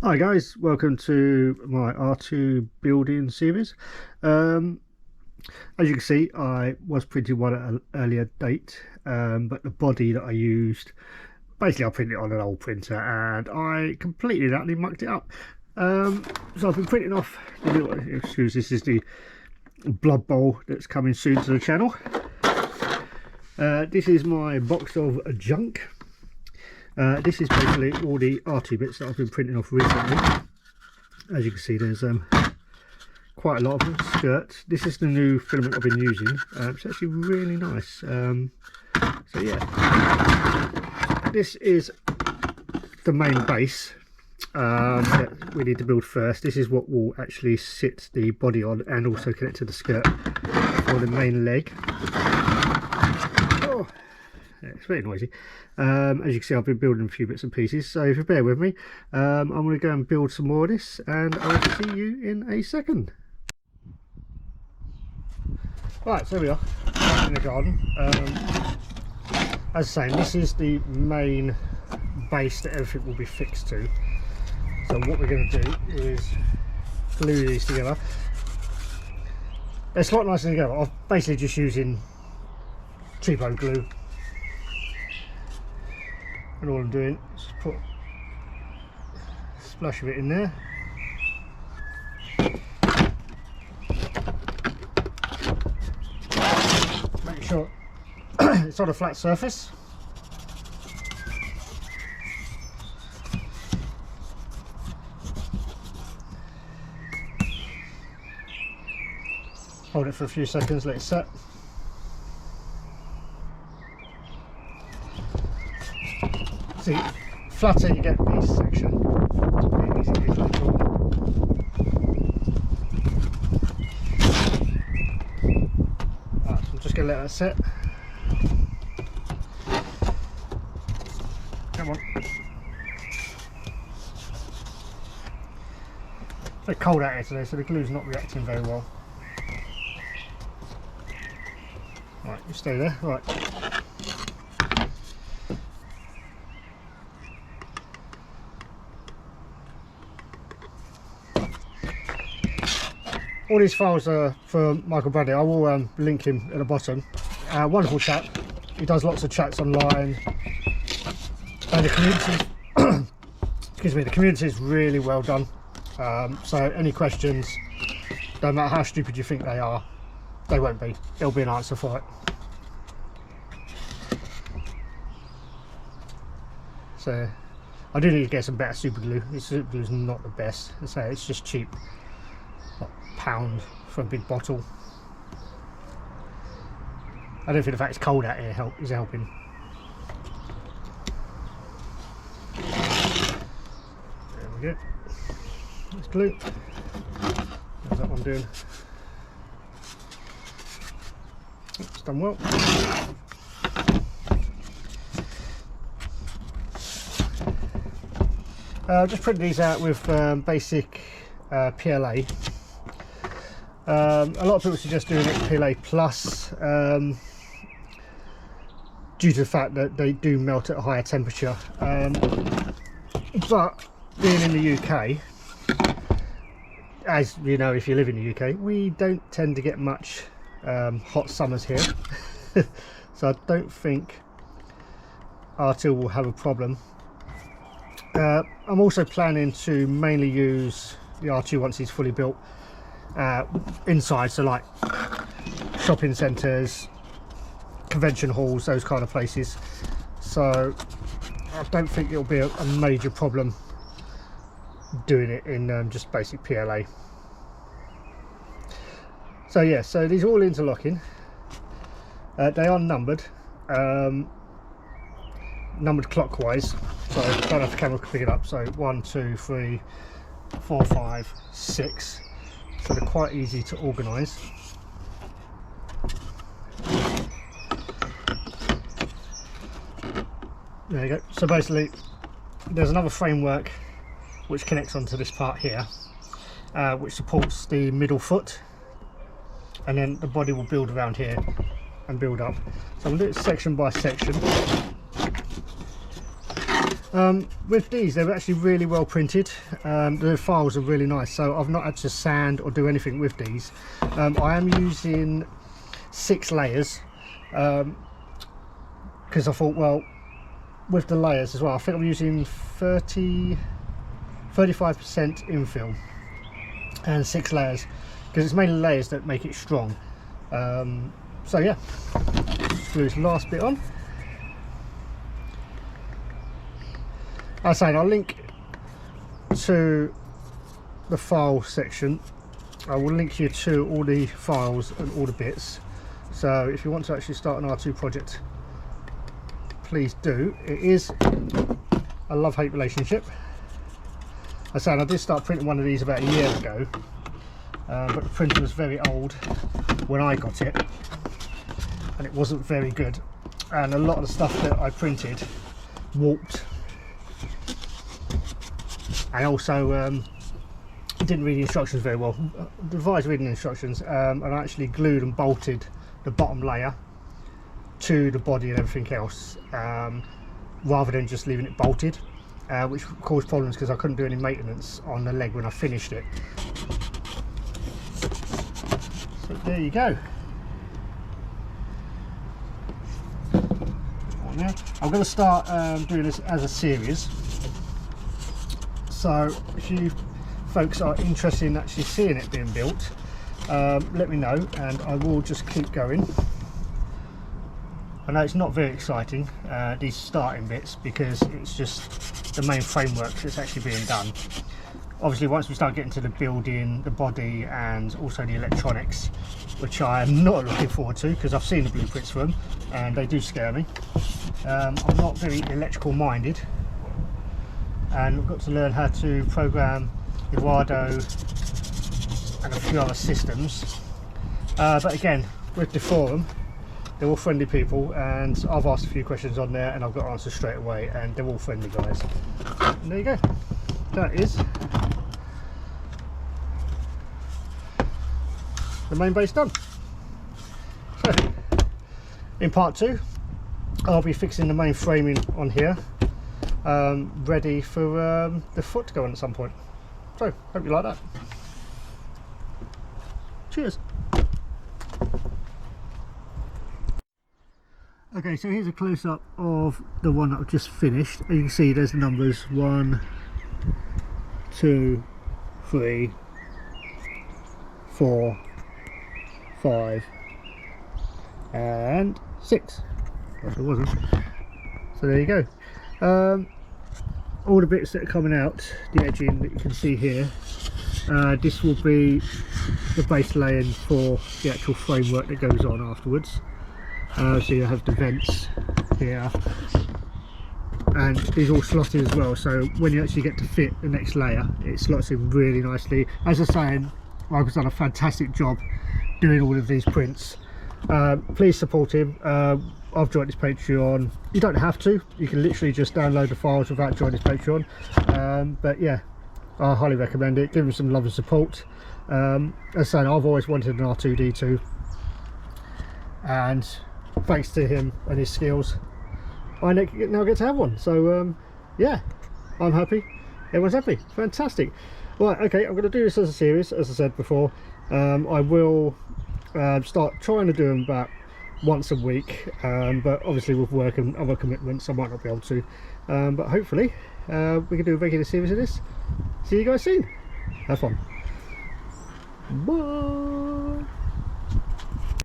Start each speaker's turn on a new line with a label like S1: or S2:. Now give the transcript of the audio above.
S1: Hi guys, welcome to my R2 building series. As you can see, I was printing one at an earlier date, but the body that I used, basically I printed it on an old printer and I completely and utterly mucked it up. So I've been printing off the little, excuse, this is the blood bowl that's coming soon to the channel. This is my box of junk. This is basically all the R2 bits that I've been printing off recently. As you can see, there's quite a lot of them. Skirts. This is the new filament I've been using. It's actually really nice. So yeah, this is the main base that we need to build first. This is what will actually sit the body on and also connect to the skirt for the main leg. Oh, yeah, it's very noisy. As you can see, I've been building a few bits and pieces, so if you bear with me, I'm going to go and build some more of this and I'll see you in a second. Right, so we are in the garden. As I say, this is the main base that everything will be fixed to. So what we're going to do is glue these together. They're slot nicely together. I'm basically just using cheapo glue. And all I'm doing is put a splash of it in there. Make sure it's on a flat surface. Hold it for a few seconds, let it set. See, flatter you get this section, the easier it is to draw. Right, so I'm just going to let that set. Come on. It's very cold out here today, so the glue's not reacting very well. Right, you stay there. Right. All these files are for Michael Baddeley. I will link him at the bottom. Wonderful chap. He does lots of chats online. And the community, excuse me, the community is really well done. So any questions, no matter how stupid you think they are, they won't be. There'll be an answer for it. So I do need to get some better super glue. This super glue is not the best. I say it's just cheap. £1 for a big bottle. I don't think the fact it's cold out here is helping. There we go. That's glue. How's that one doing? It's done well. Just print these out with basic PLA. A lot of people suggest doing it PLA plus due to the fact that they do melt at a higher temperature, but being in the UK, as you know if you live in the UK, we don't tend to get much hot summers here. So I don't think R2 will have a problem. I'm also planning to mainly use the R2 once it's fully built inside, so like shopping centres, convention halls, those kind of places. So I don't think it'll be a major problem doing it in just basic PLA. So yeah, so these are all interlocking. They are numbered, numbered clockwise, so I don't know if the camera can pick it up. So 1, 2, 3, 4, 5, 6. So they're quite easy to organise. There you go. So basically there's another framework which connects onto this part here, which supports the middle foot, and then the body will build around here and build up. So I'm going to do it section by section. With these, they're actually really well printed. The files are really nice, so I've not had to sand or do anything with these. I am using 6 layers because I thought, well, with the layers as well, I think I'm using 35% infill and 6 layers, because it's mainly layers that make it strong. So yeah, screw this last bit on. I was saying, I'll link to the file section. I will link you to all the files and all the bits, so if you want to actually start an R2 project, please do. It is a love-hate relationship. I was saying, I did start printing one of these about a year ago, but the printer was very old when I got it, and it wasn't very good, and a lot of the stuff that I printed warped. I also didn't read the instructions very well. Advised reading the instructions, and I actually glued and bolted the bottom layer to the body and everything else, rather than just leaving it bolted, which caused problems because I couldn't do any maintenance on the leg when I finished it. So there you go. Now I'm going to start doing this as a series. So if you folks are interested in actually seeing it being built, let me know, and I will just keep going. I know it's not very exciting, these starting bits, because it's just the main framework that's actually being done. Obviously, once we start getting to the building, the body, and also the electronics, which I am not looking forward to because I've seen the blueprints for them and they do scare me. I'm not very electrical minded, and I've got to learn how to program Eduardo and a few other systems. But again, with the forum, they're all friendly people, and I've asked a few questions on there and I've got answers straight away, and they're all friendly guys. And there you go. That is the main base done. So in part 2, I'll be fixing the main framing on here, ready for the foot to go on at some point. So hope you like that. Cheers. Okay, so here's a close-up of the one that I've just finished. As you can see, there's the numbers 1, 2, 3, 4, 5 and 6. If it wasn't. So there you go. All the bits that are coming out, the edging that you can see here, this will be the base laying for the actual framework that goes on afterwards. So you have the vents here, and these all slotted as well, so when you actually get to fit the next layer, it slots in really nicely. As I was saying, Michael's done a fantastic job doing all of these prints. Please support him. I've joined his Patreon. You don't have to, you can literally just download the files without joining his Patreon, but yeah, I highly recommend it. Give him some love and support. As I said, I've always wanted an R2D2, and thanks to him and his skills, I now get to have one. So yeah, I'm happy, everyone's happy. Fantastic. Right, okay, I'm going to do this as a series, as I said before. I will start trying to do them about once a week, but obviously with work and other commitments I might not be able to, but hopefully we can do a regular series of this. See you guys soon. Have fun. Bye.